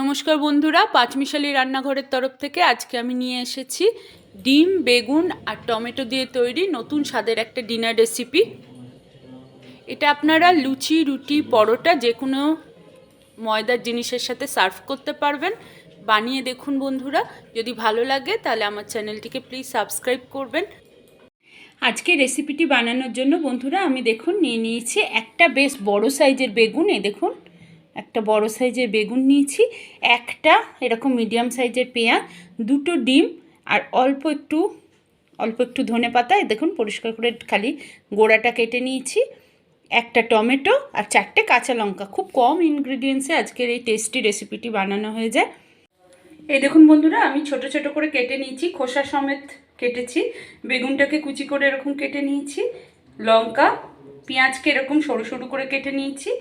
নমস্কার বন্ধুরা, পাঁচমিশালি রান্নাঘরের তরফ থেকে আজকে আমি নিয়ে এসেছি ডিম, বেগুন আর টমেটো দিয়ে তৈরি নতুন স্বাদের একটা ডিনার রেসিপি। এটা আপনারা লুচি, রুটি, পরোটা যে কোনো ময়দার জিনিসের সাথে সার্ভ করতে পারবেন। বানিয়ে দেখুন বন্ধুরা, যদি ভালো লাগে তাহলে আমার চ্যানেলটিকে প্লিজ সাবস্ক্রাইব করবেন। আজকে রেসিপিটি বানানোর জন্য বন্ধুরা আমি দেখুন নিয়ে নিয়েছি একটা বেশ বড় সাইজের বেগুন। এই দেখুন একটা বড় সাইজের বেগুন নিয়েছি, একটা এরকম মিডিয়াম সাইজের পেঁয়াজ, দুটো ডিম আর অল্প একটু ধনেপাতা। দেখুন পরিষ্কার করে খালি গোড়াটা কেটে নিয়েছি, একটা টমেটো আর চারটে কাঁচা লঙ্কা। খুব কম ইনগ্রিডিয়েন্টসে আজকের এই টেস্টি রেসিপিটি বানানো হয়ে যায়। এই দেখুন বন্ধুরা, আমি ছোট ছোট করে কেটে নিয়েছি, খোসা সমেত কেটেছি। বেগুনটাকে কুচি করে এরকম কেটে নিয়েছি, লঙ্কা পেঁয়াজকে এরকম সরু সরু করে কেটে নিয়েছি,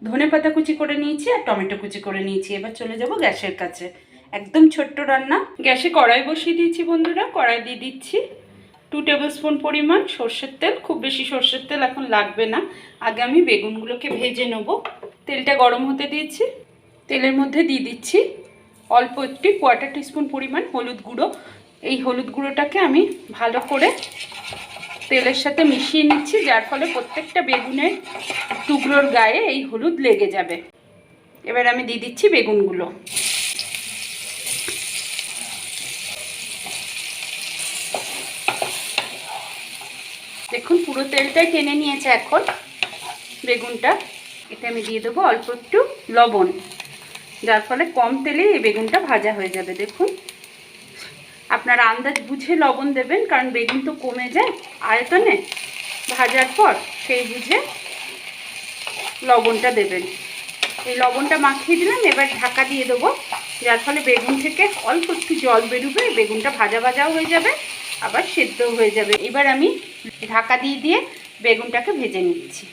ধনেপাতা কুচি করে নিয়েছি আর টমেটো কুচি করে নিয়েছি। এবার চলে যাব গ্যাসের কাছে। একদম ছোট্ট রান্না। গ্যাসে কড়াই বসিয়ে দিয়েছি বন্ধুরা। কড়াই দিয়ে দিচ্ছি 2 টেবিল স্পুন পরিমাণ সর্ষের তেল। খুব বেশি সর্ষের তেল এখন লাগবে না, আগে আমি বেগুনগুলোকে ভেজে নেব। তেলটা গরম হতে দিয়েছি। তেলের মধ্যে দিয়ে দিচ্ছি অল্প একটি 1/4 টিস্পুন পরিমাণ হলুদ গুঁড়ো। এই হলুদ গুঁড়োটাকে আমি ভালো করে তেলের সাথে মিশিয়ে নিচ্ছি, যার ফলে প্রত্যেকটা বেগুনের টুকরোর গায়ে এই হলুদ লেগে যাবে। এবার আমি দিয়ে দিচ্ছি বেগুনগুলো। দেখুন পুরো তেলটাই টেনে নিয়েছে এখন বেগুনটা। এটা আমি দিয়ে দেবো অল্প একটু লবণ, যার ফলে কম তেলে এই বেগুনটা ভাজা হয়ে যাবে। দেখুন আপনারা আন্দাজ বুঝে লবণ দেবেন, কারণ বেগুন তো কমে যায় আয়তনে ভাজার পর, সেই বুঝে লবণটা দেবেন। এই লবণটা মাখিয়ে দিলাম, এবার ঢাকা দিয়ে দেবো, যার ফলে বেগুন থেকে অল্প একটু জল বেরোবে। বেগুনটা ভাজা ভাজাও হয়ে যাবে, আবার সেদ্ধও হয়ে যাবে। এবার আমি ঢাকা দিয়ে বেগুনটাকে ভেজে নিচ্ছি।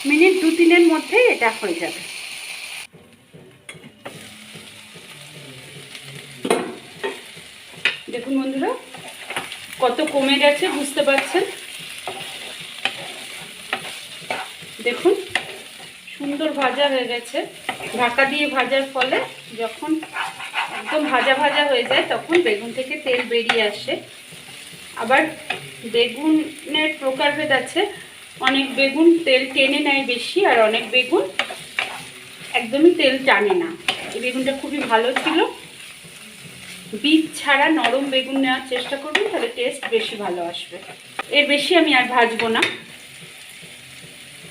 মিনিট 2-3-এর মধ্যেই এটা হয়ে যাবে। দেখুন বন্ধুরা কত কমে গেছে, বুঝতে পারছেন। দেখুন সুন্দর ভাজা হয়ে গেছে। ঢাকা দিয়ে ভাজার ফলে যখন একদম ভাজা ভাজা হয়ে যায় তখন বেগুন থেকে তেল বেরিয়ে আসে। আবার বেগুনের প্রকারভেদ আছে, অনেক বেগুন তেল টেনে নেয় বেশি, আর অনেক বেগুন একদমই তেল টানে না। এই বেগুনটা খুবই ভালো ছিল। বীজ ছাড়া নরম বেগুন নেওয়ার চেষ্টা করবেন, তাহলে টেস্ট বেশি ভালো আসবে। এর বেশি আমি আর ভাজবো না।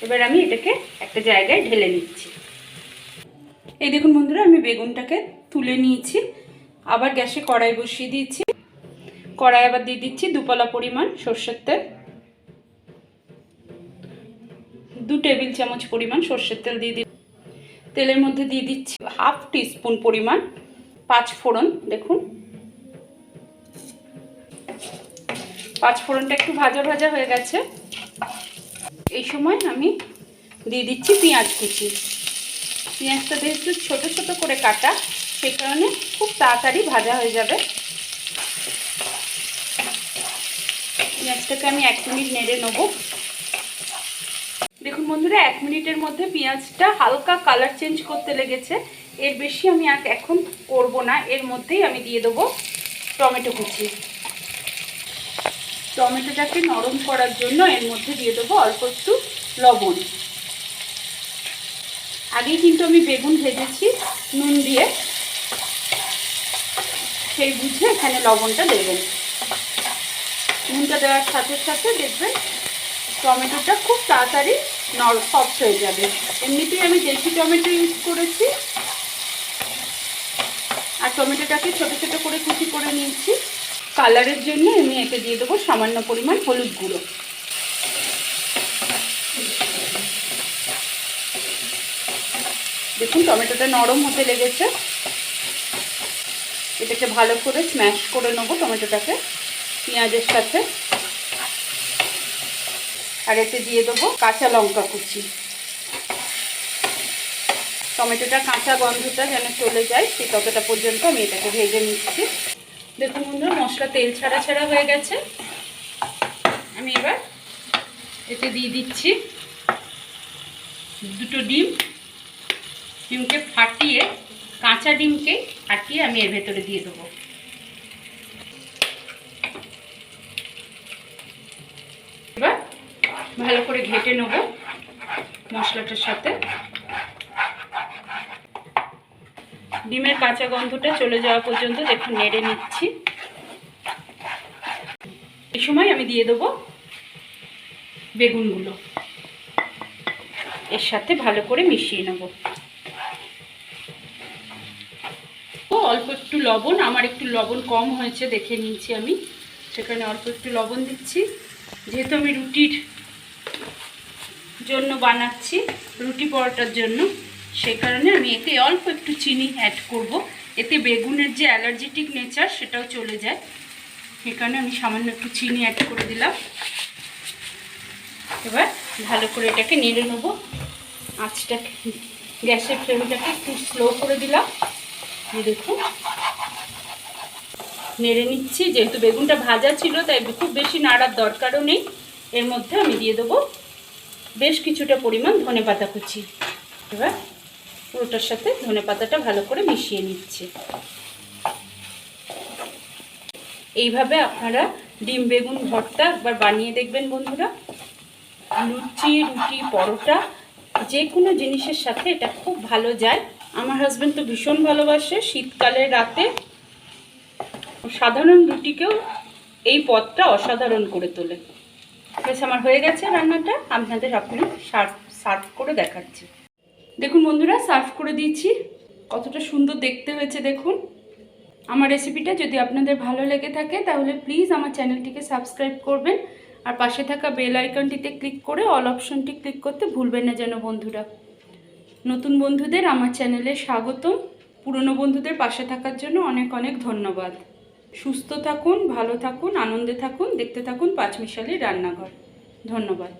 এবার আমি এটাকে একটা জায়গায় ঢেলে নিচ্ছি। এই দেখুন বন্ধুরা, আমি বেগুনটাকে তুলে নিয়েছি। আবার গ্যাসে কড়াই বসিয়ে দিয়েছি। কড়াই আবার দিয়ে দিচ্ছি 2 পলা পরিমাণ সর্ষের তেল। 2 টেবিল চামচ পরিমাণ সর্ষের তেল দিয়ে দিচ্ছি। তেলের মধ্যে দিয়ে দিচ্ছি 1/2 টিস্পুন পরিমাণ 5 ফোড়ন। দেখুন 5 ফোড়নটা একটু ভাজা ভাজা হয়ে গেছে। এই সময় আমি দিয়ে দিচ্ছি পেঁয়াজ কুচি। পেঁয়াজটা যেহেতু ছোট ছোট করে কাটা, সেই কারণে খুব তাড়াতাড়ি ভাজা হয়ে যাবে। পেঁয়াজটাকে আমি 1 মিনিট নেড়ে নেব। দেখুন বন্ধুরা, 1 মিনিটের মধ্যে পেঁয়াজটা হালকা কালার চেঞ্জ করতে লেগেছে। এর বেশি আমি আর এখন করব না। এর মধ্যেই আমি দিয়ে দেবো টমেটো কুচি। টমেটোটাকে নরম করার জন্য এর মধ্যে দিয়ে দেবো অল্প একটু লবণ। আগেই কিন্তু আমি বেগুন ভেজেছি নুন দিয়ে, সেই বুঝে এখানে লবণটা দেবেন। নুনটা দেওয়ার সাথে সাথে দেখবেন টমেটোটা খুব তাড়াতাড়ি সফট হয়ে যাবে। এমনিতেই আমি দেশি টমেটো ইউজ করেছি, আর টমেটোটাকে ছোট ছোট করে কুচি করে নিয়েছি। কালারের জন্য আমি এতে দিয়ে দেবো সামান্য পরিমাণ হলুদ গুঁড়ো। দেখুন টমেটোটা নরম হতে লেগেছে। এটাকে ভালো করে স্ম্যাশ করে নেবো টমেটোটাকে পেঁয়াজের সাথে। আর এতে দিয়ে দেবো কাঁচা লঙ্কা কুচি। টমেটোটা কাঁচা গন্ধটা যেন চলে যায়, সেই ততটা পর্যন্ত আমি এটাকে ভেজে নিচ্ছি। দেখুন বন্ধুরা, মশলা তেল ছাড়া ছাড়া হয়ে গেছে। আমি এবার এতে দিয়ে দিচ্ছি 2টো ডিম। ডিমকে ফাটিয়ে কাঁচা ডিমকে ফাটিয়ে আমি এর ভেতরে দিয়ে দেবো। এবার ভালো করে ঘেটে নেব মশলাটার সাথে। ডিমের কাঁচা গন্ধটা চলে যাওয়া পর্যন্ত দেখুন নেড়ে নিচ্ছি। এই সময় আমি দিয়ে দেবো বেগুনগুলো, এর সাথে ভালো করে মিশিয়ে নেব। অল্প একটু লবণ, আমার একটু লবণ কম হয়েছে দেখে নিয়েছি আমি, সেখানে অল্প একটু লবণ দিচ্ছি। যেহেতু আমি রুটির জন্য বানাচ্ছি, রুটি পরোটার জন্য, সেই কারণে আমি এতে অল্প একটু চিনি অ্যাড করব। এতে বেগুনের যে অ্যালার্জেটিক নেচার সেটাও চলে যায়, সেই কারণে আমি সামান্য একটু চিনি অ্যাড করে দিলাম। এবার ভালো করে এটাকে নেড়ে নেব। আঁচটাকে, গ্যাসের ফ্লেমটাকে একটু স্লো করে দিলাম। দেখুন নেড়ে নিচ্ছি। যেহেতু বেগুনটা ভাজা ছিল তাই খুব বেশি নাড়ার দরকারও নেই। এর মধ্যে আমি দিয়ে দেবো বেশ কিছুটা পরিমাণ ধনেপাতা কুচি। এবার পুরোটার সাথে ধনেপাতাটা ভালো করে মিশিয়ে নিচ্ছি। এইভাবে আপনারা ডিম বেগুন ভর্তা একবার বানিয়ে দেখবেন বন্ধুরা। লুচি, রুটি, পরোটা যে কোনো জিনিসের সাথে এটা খুব ভালো যায়। আমার হাজব্যান্ড তো ভীষণ ভালোবাসে শীতকালের রাতে। সাধারণ রুটিকেও এই পদটা অসাধারণ করে তোলে। বেশ আমার হয়ে গেছে রান্নাটা, আপনাদের সার্ভ করে দেখাচ্ছি। দেখুন বন্ধুরা, সার্ভ করে দিয়েছি। কতটা সুন্দর দেখতে হয়েছে দেখুন। আমার রেসিপিটা যদি আপনাদের ভালো লেগে থাকে তাহলে প্লিজ আমার চ্যানেলটিকে সাবস্ক্রাইব করবেন, আর পাশে থাকা বেল আইকনটিতে ক্লিক করে অল অপশনটি ক্লিক করতে ভুলবেন না যেন বন্ধুরা। নতুন বন্ধুদের আমার চ্যানেলে স্বাগতম। পুরনো বন্ধুদের পাশে থাকার জন্য অনেক অনেক ধন্যবাদ। সুস্থ থাকুন, ভালো থাকুন, আনন্দে থাকুন, দেখতে থাকুন পাঁচমিশালি রান্নাঘর। ধন্যবাদ।